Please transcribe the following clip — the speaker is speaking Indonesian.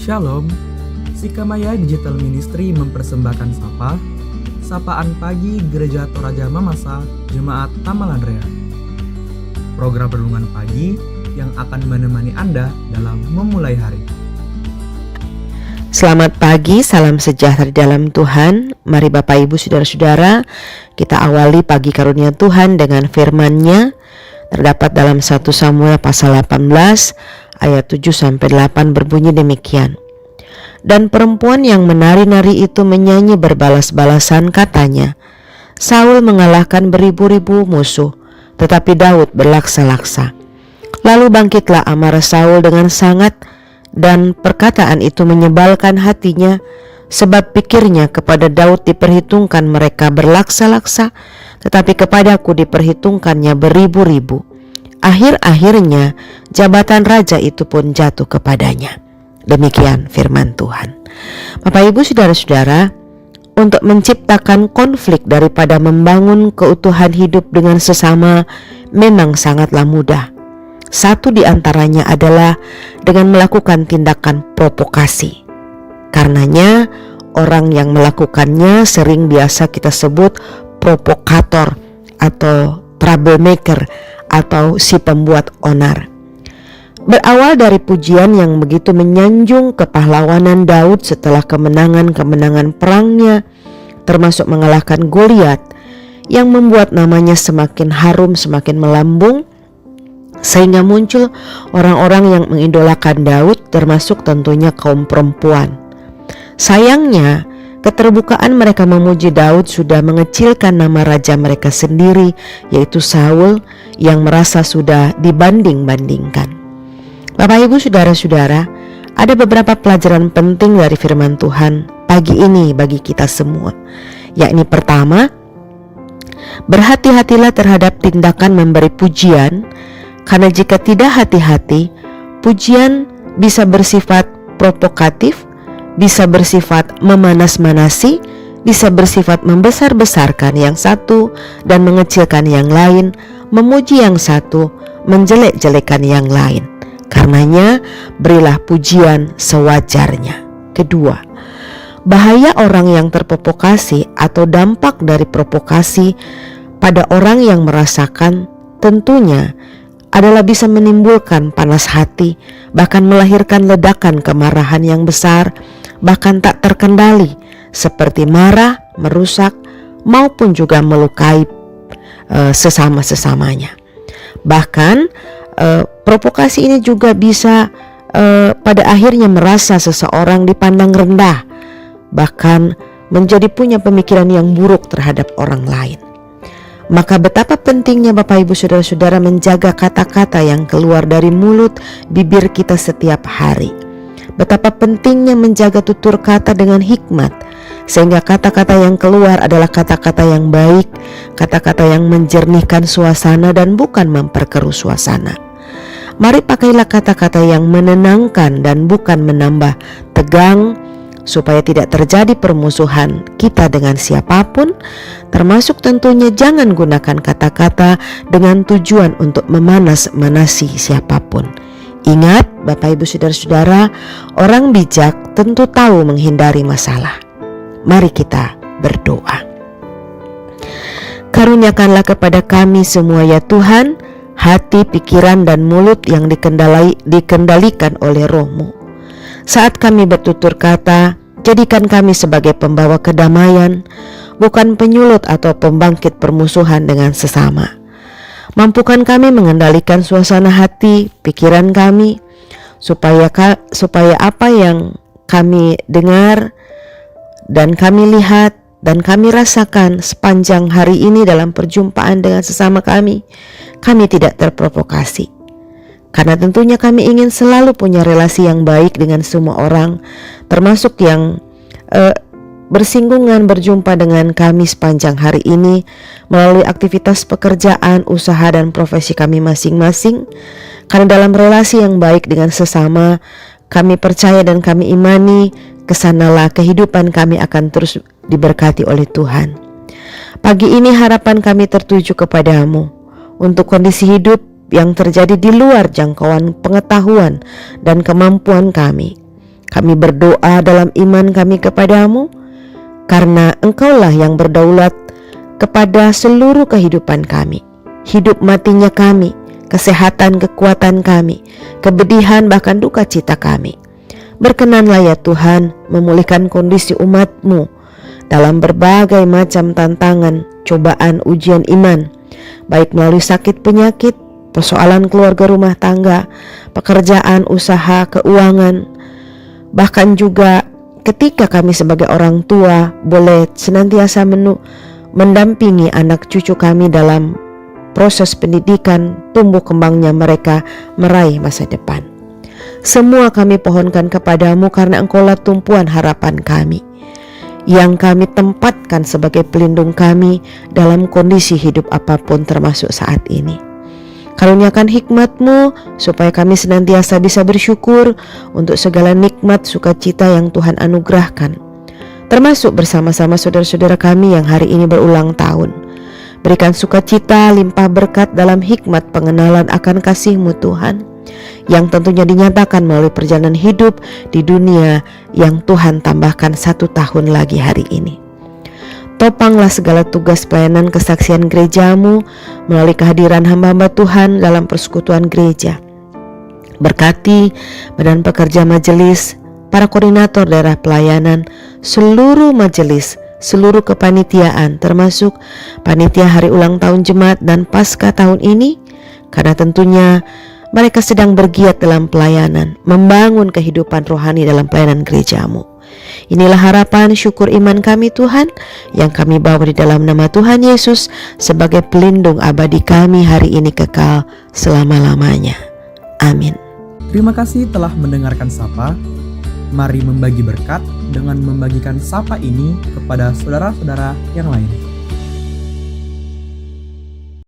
Shalom, Sikamaya Digital Ministry mempersembahkan Sapaan Pagi Gereja Toraja Mamasa Jemaat Tamalandrea. Program renungan pagi yang akan menemani Anda dalam memulai hari. Selamat pagi, salam sejahtera di dalam Tuhan. Mari Bapak Ibu Saudara-saudara, kita awali pagi karunia Tuhan dengan firman-Nya. Terdapat dalam 1 Samuel pasal 18 ayat 7-8 berbunyi demikian. Dan perempuan yang menari-nari itu menyanyi berbalas-balasan, katanya, Saul mengalahkan beribu-ribu musuh, tetapi Daud berlaksa-laksa. Lalu bangkitlah amarah Saul dengan sangat, dan perkataan itu menyebalkan hatinya, sebab pikirnya kepada Daud diperhitungkan mereka berlaksa-laksa, tetapi kepadaku diperhitungkannya beribu-ribu. Akhir-akhirnya jabatan raja itu pun jatuh kepadanya. Demikian firman Tuhan. Bapak Ibu Saudara-saudara, untuk menciptakan konflik daripada membangun keutuhan hidup dengan sesama memang sangatlah mudah. Satu di antaranya adalah dengan melakukan tindakan provokasi. Karenanya orang yang melakukannya sering biasa kita sebut provokator atau troublemaker atau si pembuat onar. Berawal dari pujian yang begitu menyanjung kepahlawanan Daud setelah kemenangan-kemenangan perangnya, termasuk mengalahkan Goliat, yang membuat namanya semakin harum, semakin melambung, sehingga muncul orang-orang yang mengidolakan Daud, termasuk tentunya kaum perempuan. Sayangnya, keterbukaan mereka memuji Daud sudah mengecilkan nama raja mereka sendiri, yaitu Saul, yang merasa sudah dibanding-bandingkan. Bapak Ibu Saudara-saudara, ada beberapa pelajaran penting dari firman Tuhan pagi ini bagi kita semua. Yakni pertama, berhati-hatilah terhadap tindakan memberi pujian, karena jika tidak hati-hati, pujian bisa bersifat provokatif, bisa bersifat memanas-manasi, bisa bersifat membesar-besarkan yang satu dan mengecilkan yang lain, memuji yang satu, menjelek-jelekan yang lain. Karenanya, berilah pujian sewajarnya. Kedua, bahaya orang yang terprovokasi atau dampak dari provokasi pada orang yang merasakan tentunya adalah bisa menimbulkan panas hati, bahkan melahirkan ledakan kemarahan yang besar, bahkan tak terkendali, seperti marah, merusak, maupun juga melukai sesama-sesamanya. Bahkan provokasi ini juga bisa pada akhirnya merasa seseorang dipandang rendah, bahkan menjadi punya pemikiran yang buruk terhadap orang lain. Maka betapa pentingnya Bapak Ibu Saudara-saudara menjaga kata-kata yang keluar dari mulut bibir kita setiap hari. Betapa pentingnya menjaga tutur kata dengan hikmat, sehingga kata-kata yang keluar adalah kata-kata yang baik, kata-kata yang menjernihkan suasana dan bukan memperkeruh suasana. Mari pakailah kata-kata yang menenangkan dan bukan menambah tegang, supaya tidak terjadi permusuhan kita dengan siapapun, termasuk tentunya jangan gunakan kata-kata dengan tujuan untuk memanas-manasi siapapun. Ingat Bapak Ibu Saudara-saudara, orang bijak tentu tahu menghindari masalah. Mari kita berdoa. Karuniakanlah kepada kami semua ya Tuhan, hati, pikiran, dan mulut yang dikendalikan oleh Roh-Mu. Saat kami bertutur kata, jadikan kami sebagai pembawa kedamaian, bukan penyulut atau pembangkit permusuhan dengan sesama. Mampukan kami mengendalikan suasana hati, pikiran kami, supaya apa yang kami dengar dan kami lihat dan kami rasakan sepanjang hari ini dalam perjumpaan dengan sesama kami tidak terprovokasi. Karena tentunya kami ingin selalu punya relasi yang baik dengan semua orang, termasuk yang bersinggungan berjumpa dengan kami sepanjang hari ini melalui aktivitas pekerjaan, usaha, dan profesi kami masing-masing. Karena dalam relasi yang baik dengan sesama, kami percaya dan kami imani kesanalah kehidupan kami akan terus diberkati oleh Tuhan. Pagi ini harapan kami tertuju kepadamu untuk kondisi hidup yang terjadi di luar jangkauan pengetahuan dan kemampuan kami. Kami berdoa dalam iman kami kepadamu, karena Engkaulah yang berdaulat kepada seluruh kehidupan kami, hidup matinya kami, kesehatan kekuatan kami, kebedihan bahkan duka cita kami. Berkenanlah ya Tuhan memulihkan kondisi umat-Mu dalam berbagai macam tantangan, cobaan, ujian iman, baik melalui sakit penyakit, persoalan keluarga rumah tangga, pekerjaan, usaha, keuangan, bahkan juga ketika kami sebagai orang tua boleh senantiasa mendampingi anak cucu kami dalam proses pendidikan, tumbuh kembangnya mereka meraih masa depan. Semua kami pohonkan kepadamu karena Engkaulah tumpuan harapan kami, yang kami tempatkan sebagai pelindung kami dalam kondisi hidup apapun termasuk saat ini. Karuniakan hikmat-Mu supaya kami senantiasa bisa bersyukur untuk segala nikmat sukacita yang Tuhan anugerahkan, termasuk bersama-sama saudara-saudara kami yang hari ini berulang tahun. Berikan sukacita, limpah berkat dalam hikmat pengenalan akan kasih-Mu Tuhan, yang tentunya dinyatakan melalui perjalanan hidup di dunia yang Tuhan tambahkan 1 tahun lagi hari ini. Topanglah segala tugas pelayanan kesaksian gereja-Mu melalui kehadiran hamba-hamba Tuhan dalam persekutuan gereja. Berkati badan pekerja majelis, para koordinator daerah pelayanan, seluruh majelis, seluruh kepanitiaan, termasuk panitia hari ulang tahun jemaat dan pasca tahun ini, karena tentunya mereka sedang bergiat dalam pelayanan, membangun kehidupan rohani dalam pelayanan gereja-Mu. Inilah harapan, syukur, iman kami Tuhan, yang kami bawa di dalam nama Tuhan Yesus sebagai pelindung abadi kami hari ini kekal selama-lamanya. Amin. Terima kasih telah mendengarkan Sapa. Mari membagi berkat dengan membagikan Sapa ini kepada saudara-saudara yang lain.